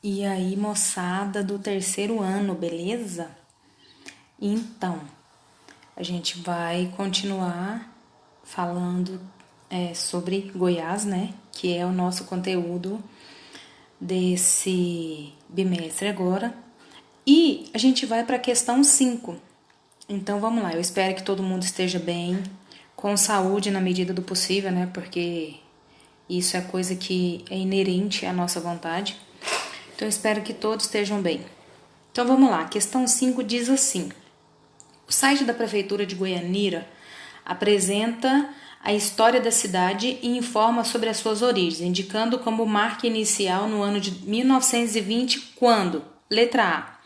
E aí, moçada do terceiro ano, beleza? Então, a gente vai continuar falando sobre Goiás, né? Que é o nosso conteúdo desse bimestre agora. E a gente vai para a questão 5. Então, vamos lá. Eu espero que todo mundo esteja bem, com saúde na medida do possível, né? Porque isso é coisa que é inerente à nossa vontade. Então, eu espero que todos estejam bem. Então, vamos lá. A questão 5 diz assim: o site da Prefeitura de Goianira apresenta a história da cidade e informa sobre as suas origens, indicando como marca inicial no ano de 1920, quando, letra A,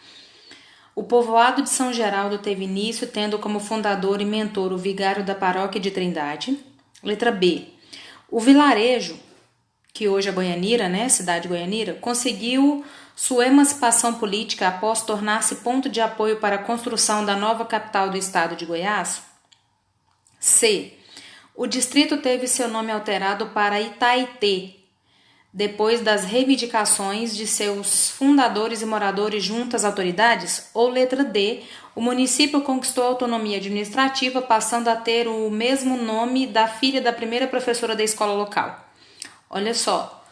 o povoado de São Geraldo teve início, tendo como fundador e mentor o vigário da paróquia de Trindade. Letra B, o vilarejo, que hoje é Goianira, né, cidade de Goianira, conseguiu sua emancipação política após tornar-se ponto de apoio para a construção da nova capital do estado de Goiás. C. O distrito teve seu nome alterado para Itaitê, depois das reivindicações de seus fundadores e moradores junto às autoridades. Ou letra D. O município conquistou autonomia administrativa, passando a ter o mesmo nome da filha da primeira professora da escola local. Olha só,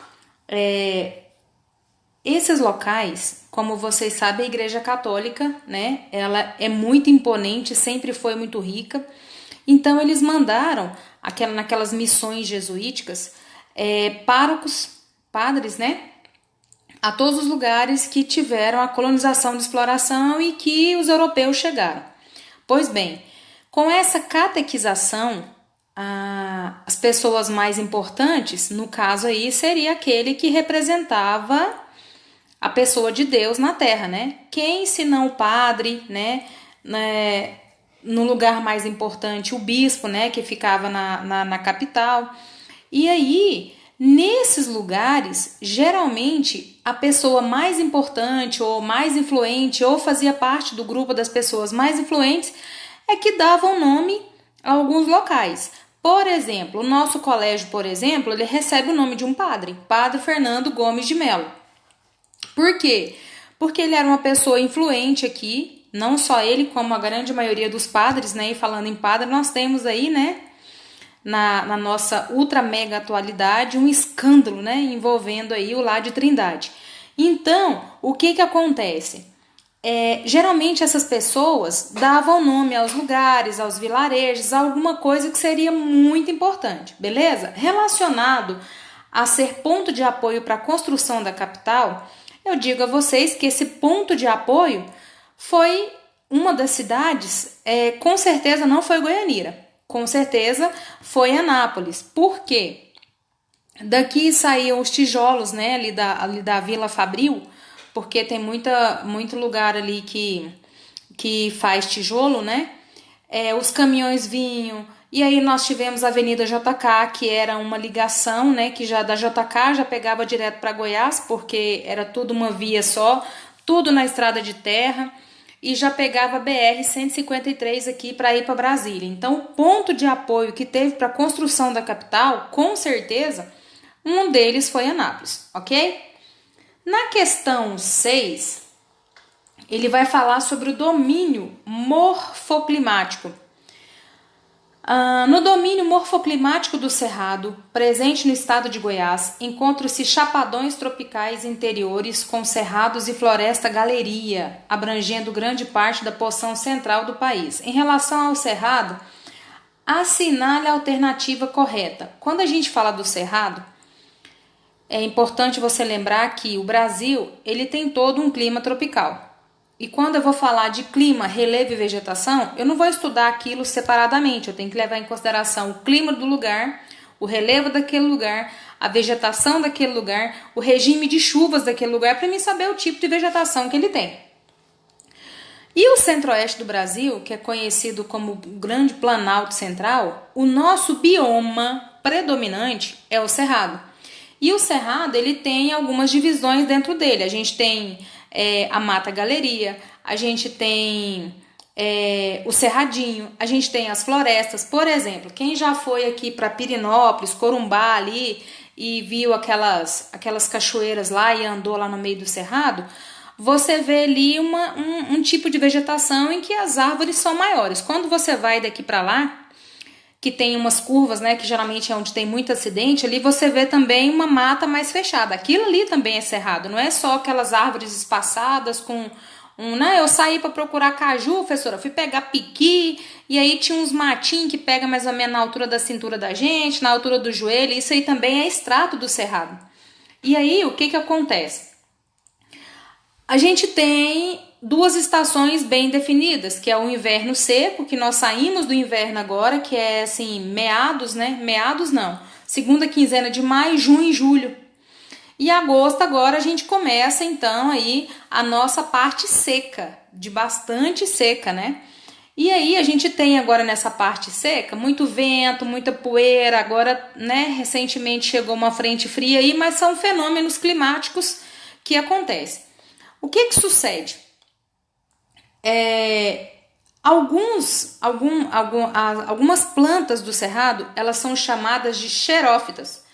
esses locais, como vocês sabem, a Igreja Católica, né, ela é muito imponente, sempre foi muito rica. Então, eles mandaram, naquelas missões jesuíticas, párocos, padres, né, a todos os lugares que tiveram a colonização de exploração e que os europeus chegaram. Pois bem, com essa catequização, as pessoas mais importantes, no caso aí, seria aquele que representava a pessoa de Deus na terra, né? Quem, se não o padre, né? No lugar mais importante, o bispo, né? Que ficava na capital. E aí, nesses lugares, geralmente, a pessoa mais importante ou mais influente ou fazia parte do grupo das pessoas mais influentes é que davam nome a alguns locais. Por exemplo, o nosso colégio, por exemplo, ele recebe o nome de um padre, Padre Fernando Gomes de Melo. Por quê? Porque ele era uma pessoa influente aqui, não só ele, como a grande maioria dos padres, né? E falando em padre, nós temos aí, né, na nossa ultra mega atualidade, um escândalo, né, envolvendo aí o Lá de Trindade. Então, o que acontece? Geralmente essas pessoas davam nome aos lugares, aos vilarejos, a alguma coisa que seria muito importante, beleza? Relacionado a ser ponto de apoio para a construção da capital, eu digo a vocês que esse ponto de apoio foi uma das cidades, com certeza não foi Goianira, com certeza foi Anápolis. Por quê? Daqui saíam os tijolos, né, ali da Vila Fabril, porque tem muito lugar ali que faz tijolo, né? Os caminhões vinham, e aí nós tivemos a Avenida JK, que era uma ligação, né? Que já da JK já pegava direto para Goiás, porque era tudo uma via só, tudo na estrada de terra, e já pegava a BR-153 aqui para ir para Brasília. Então, o ponto de apoio que teve para a construção da capital, com certeza, um deles foi Anápolis, ok? Na questão 6, ele vai falar sobre o domínio morfoclimático. No domínio morfoclimático do Cerrado, presente no estado de Goiás, encontram-se chapadões tropicais interiores com cerrados e floresta galeria, abrangendo grande parte da porção central do país. Em relação ao Cerrado, assinale a alternativa correta. Quando a gente fala do Cerrado, é importante você lembrar que o Brasil ele tem todo um clima tropical. E quando eu vou falar de clima, relevo e vegetação, eu não vou estudar aquilo separadamente. Eu tenho que levar em consideração o clima do lugar, o relevo daquele lugar, a vegetação daquele lugar, o regime de chuvas daquele lugar, para mim saber o tipo de vegetação que ele tem. E o centro-oeste do Brasil, que é conhecido como o Grande Planalto Central, o nosso bioma predominante é o Cerrado. E o Cerrado, ele tem algumas divisões dentro dele. A gente tem a Mata Galeria, a gente tem o Cerradinho, a gente tem as florestas. Por exemplo, quem já foi aqui para Pirinópolis, Corumbá ali, e viu aquelas cachoeiras lá e andou lá no meio do cerrado, você vê ali um tipo de vegetação em que as árvores são maiores. Quando você vai daqui para lá, que tem umas curvas, né, que geralmente é onde tem muito acidente, ali você vê também uma mata mais fechada. Aquilo ali também é cerrado, não é só aquelas árvores espaçadas com né, eu saí para procurar caju, professora, fui pegar piqui, e aí tinha uns matinhos que pega mais ou menos na altura da cintura da gente, na altura do joelho, isso aí também é extrato do cerrado. E aí, o que acontece? A gente tem duas estações bem definidas, que é o inverno seco, que nós saímos do inverno agora, que é assim, meados, né? Meados não, segunda quinzena de maio, junho e julho. E agosto agora a gente começa então aí a nossa parte seca, de bastante seca, né? E aí a gente tem agora nessa parte seca muito vento, muita poeira, agora, né, recentemente chegou uma frente fria aí, mas são fenômenos climáticos que acontecem. O que sucede? Algumas plantas do cerrado, elas são chamadas de xerófitas,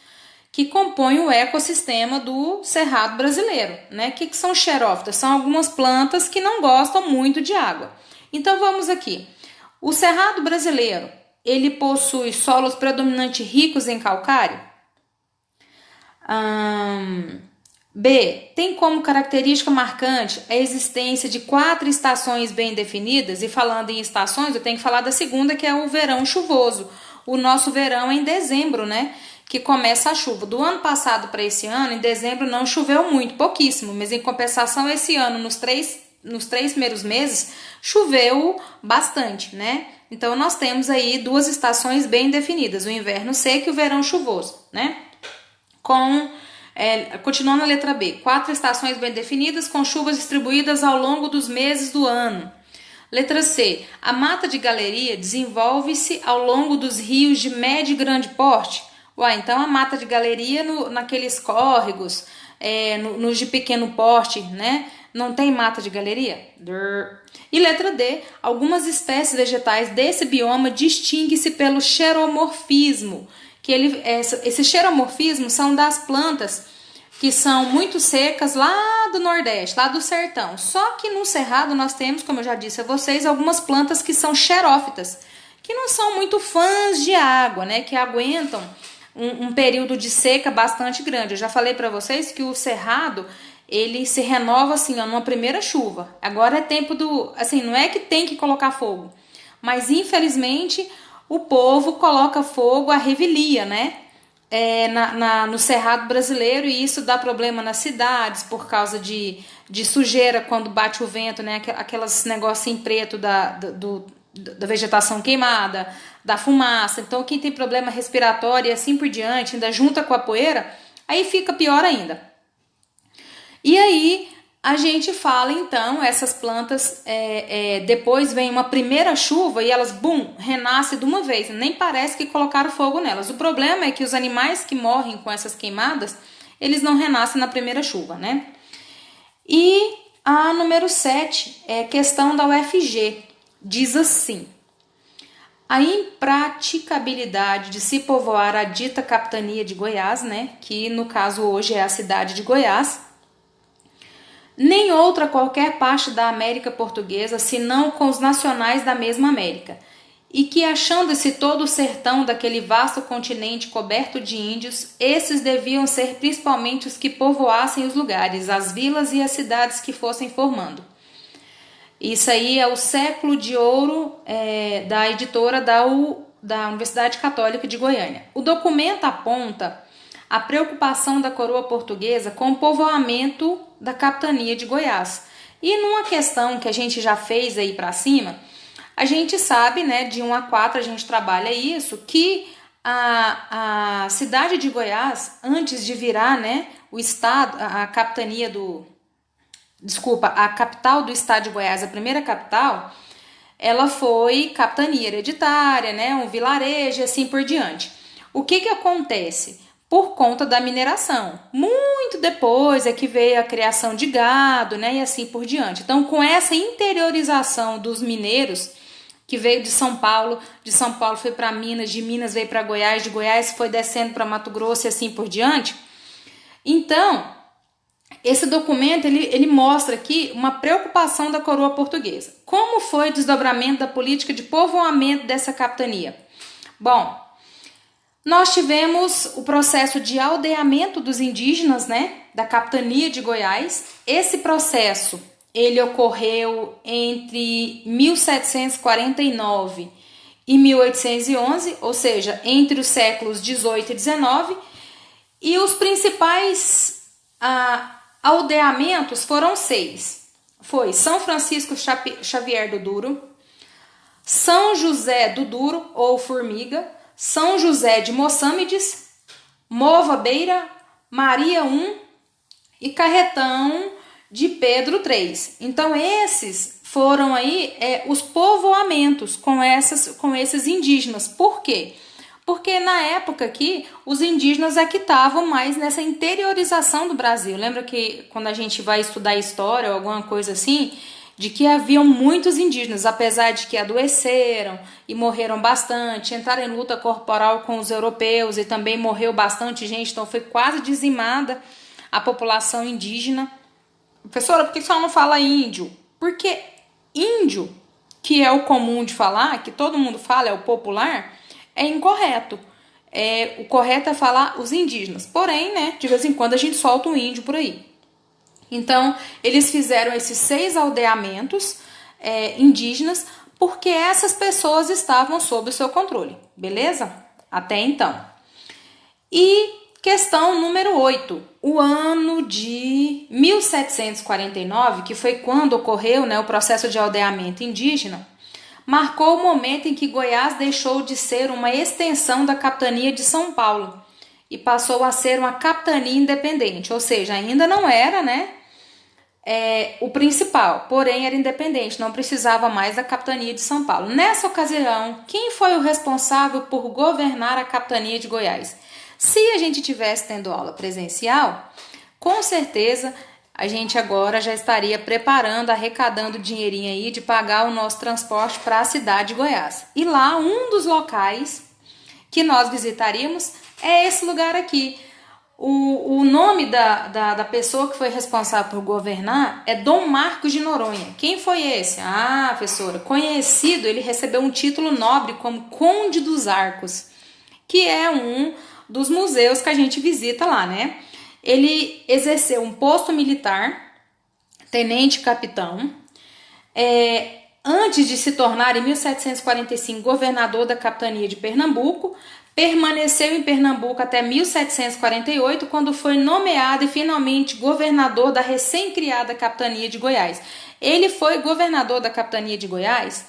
que compõem o ecossistema do cerrado brasileiro, né? O que são xerófitas? São algumas plantas que não gostam muito de água. Então vamos aqui. O cerrado brasileiro, ele possui solos predominantemente ricos em calcário? B. Tem como característica marcante a existência de 4 estações bem definidas, e falando em estações, eu tenho que falar da segunda, que é o verão chuvoso. O nosso verão é em dezembro, né? Que começa a chuva. Do ano passado para esse ano, em dezembro não choveu muito, pouquíssimo, mas em compensação esse ano, nos três primeiros meses, choveu bastante, né? Então nós temos aí 2 estações bem definidas, o inverno seco e o verão chuvoso, né? Continuando na letra B, 4 estações bem definidas com chuvas distribuídas ao longo dos meses do ano. Letra C, a mata de galeria desenvolve-se ao longo dos rios de médio e grande porte. Então a mata de galeria naqueles córregos, nos de pequeno porte, né? Não tem mata de galeria? E letra D, algumas espécies vegetais desse bioma distinguem-se pelo xeromorfismo, que esse xeromorfismo são das plantas que são muito secas lá do Nordeste, lá do sertão. Só que no Cerrado nós temos, como eu já disse a vocês, algumas plantas que são xerófitas, que não são muito fãs de água, né? Que aguentam um período de seca bastante grande. Eu já falei para vocês que o Cerrado, ele se renova assim, ó, numa primeira chuva. Agora é tempo assim, não é que tem que colocar fogo, mas infelizmente o povo coloca fogo à revelia, né? No Cerrado brasileiro, e isso dá problema nas cidades por causa de sujeira quando bate o vento, né? Aquelas negocinho preto da vegetação queimada, da fumaça. Então quem tem problema respiratório e assim por diante, ainda junta com a poeira, aí fica pior ainda. E aí a gente fala então, essas plantas, depois vem uma primeira chuva e elas, renascem de uma vez, nem parece que colocaram fogo nelas. O problema é que os animais que morrem com essas queimadas, eles não renascem na primeira chuva, né? E a número 7 é questão da UFG, diz assim: a impraticabilidade de se povoar a dita capitania de Goiás, né, que no caso hoje é a cidade de Goiás, nem outra qualquer parte da América Portuguesa, senão com os nacionais da mesma América, e que, achando-se todo o sertão daquele vasto continente coberto de índios, esses deviam ser principalmente os que povoassem os lugares, as vilas e as cidades que fossem formando. Isso aí é o século de ouro da editora da Universidade Católica de Goiânia. O documento aponta a preocupação da coroa portuguesa com o povoamento da capitania de Goiás. E numa questão que a gente já fez aí para cima, a gente sabe, né, de 1 a 4 a gente trabalha isso, que a cidade de Goiás, antes de virar, né, o estado, a capital do estado de Goiás, a primeira capital, ela foi capitania hereditária, né, um vilarejo e assim por diante. O que acontece? Por conta da mineração. Muito depois é que veio a criação de gado, né, e assim por diante. Então, com essa interiorização dos mineiros, que veio de São Paulo foi para Minas, de Minas veio para Goiás, de Goiás foi descendo para Mato Grosso e assim por diante. Então, esse documento ele mostra aqui uma preocupação da coroa portuguesa. Como foi o desdobramento da política de povoamento dessa capitania? Bom, nós tivemos o processo de aldeamento dos indígenas, né, da capitania de Goiás. Esse processo ele ocorreu entre 1749 e 1811, ou seja, entre os séculos 18 e 19, e os principais aldeamentos foram 6. Foi São Francisco Xavier do Duro, São José do Duro ou Formiga, São José de Moçâmedes, Mova Beira, Maria I e Carretão de Pedro III. Então esses foram aí os povoamentos com esses indígenas. Por quê? Porque na época aqui, os indígenas é que estavam mais nessa interiorização do Brasil. Lembra que quando a gente vai estudar história ou alguma coisa assim, de que haviam muitos indígenas, apesar de que adoeceram e morreram bastante, entraram em luta corporal com os europeus e também morreu bastante gente, então foi quase dizimada a população indígena. Professora, por que você não fala índio? Porque índio, que é o comum de falar, que todo mundo fala, é o popular, é incorreto. O correto é falar os indígenas. Porém, né, de vez em quando a gente solta um índio por aí. Então, eles fizeram esses 6 aldeamentos indígenas porque essas pessoas estavam sob o seu controle. Beleza? Até então. E questão número 8. O ano de 1749, que foi quando ocorreu, né, o processo de aldeamento indígena, marcou o momento em que Goiás deixou de ser uma extensão da capitania de São Paulo e passou a ser uma capitania independente, ou seja, ainda não era, né, o principal, porém era independente, não precisava mais da capitania de São Paulo. Nessa ocasião, quem foi o responsável por governar a capitania de Goiás? Se a gente tivesse tendo aula presencial, com certeza a gente agora já estaria preparando, arrecadando dinheirinho aí de pagar o nosso transporte para a cidade de Goiás. E lá, um dos locais que nós visitaríamos é esse lugar aqui. O nome da pessoa que foi responsável por governar é Dom Marcos de Noronha. Quem foi esse? Ah, professora, conhecido, ele recebeu um título nobre como Conde dos Arcos, que é um dos museus que a gente visita lá, né? Ele exerceu um posto militar, tenente-capitão, antes de se tornar, em 1745, governador da capitania de Pernambuco. Permaneceu em Pernambuco até 1748, quando foi nomeado e finalmente governador da recém-criada capitania de Goiás. Ele foi governador da capitania de Goiás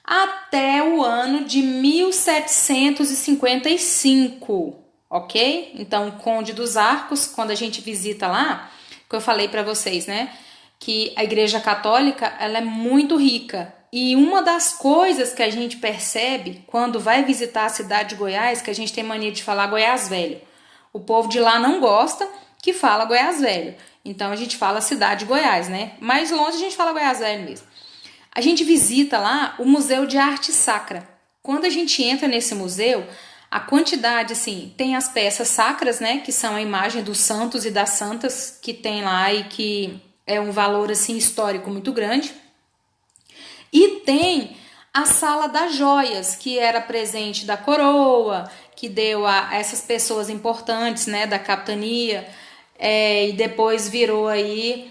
até o ano de 1755. Ok? Então, Conde dos Arcos, quando a gente visita lá, que eu falei para vocês, né? Que a Igreja Católica, ela é muito rica. E uma das coisas que a gente percebe quando vai visitar a cidade de Goiás, que a gente tem mania de falar Goiás Velho. O povo de lá não gosta que fala Goiás Velho. Então, a gente fala cidade de Goiás, né? Mais longe a gente fala Goiás Velho mesmo. A gente visita lá o Museu de Arte Sacra. Quando a gente entra nesse museu, a quantidade, assim, tem as peças sacras, né, que são a imagem dos santos e das santas que tem lá e que é um valor, assim, histórico muito grande. E tem a Sala das Joias, que era presente da coroa, que deu a essas pessoas importantes, né, da capitania, e depois virou aí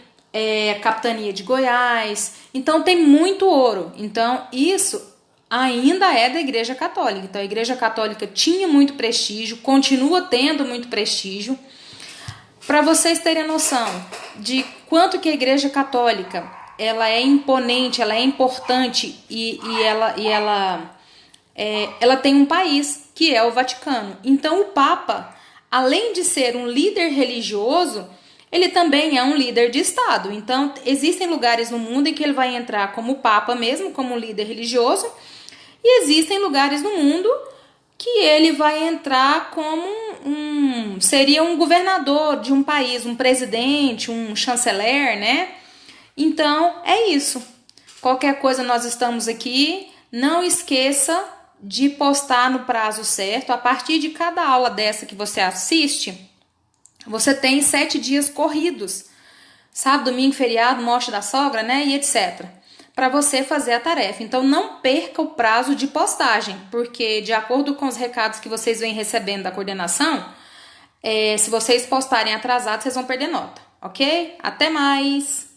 a capitania de Goiás. Então, tem muito ouro. Então, isso ainda é da Igreja Católica. Então, a Igreja Católica tinha muito prestígio, continua tendo muito prestígio. Para vocês terem noção de quanto que a Igreja Católica ela é imponente, ela é importante e ela tem um país, que é o Vaticano. Então, o Papa, além de ser um líder religioso, ele também é um líder de Estado. Então, existem lugares no mundo em que ele vai entrar como Papa mesmo, como líder religioso, e existem lugares no mundo que ele vai entrar como seria um governador de um país, um presidente, um chanceler, né? Então, é isso. Qualquer coisa, nós estamos aqui Não esqueça de postar no prazo certo. A partir de cada aula dessa que você assiste, você tem 7 dias corridos. Sábado, domingo, feriado, morte da sogra, né? E etc. Para você fazer a tarefa. Então, não perca o prazo de postagem, porque de acordo com os recados que vocês vêm recebendo da coordenação, se vocês postarem atrasados, vocês vão perder nota, ok? Até mais!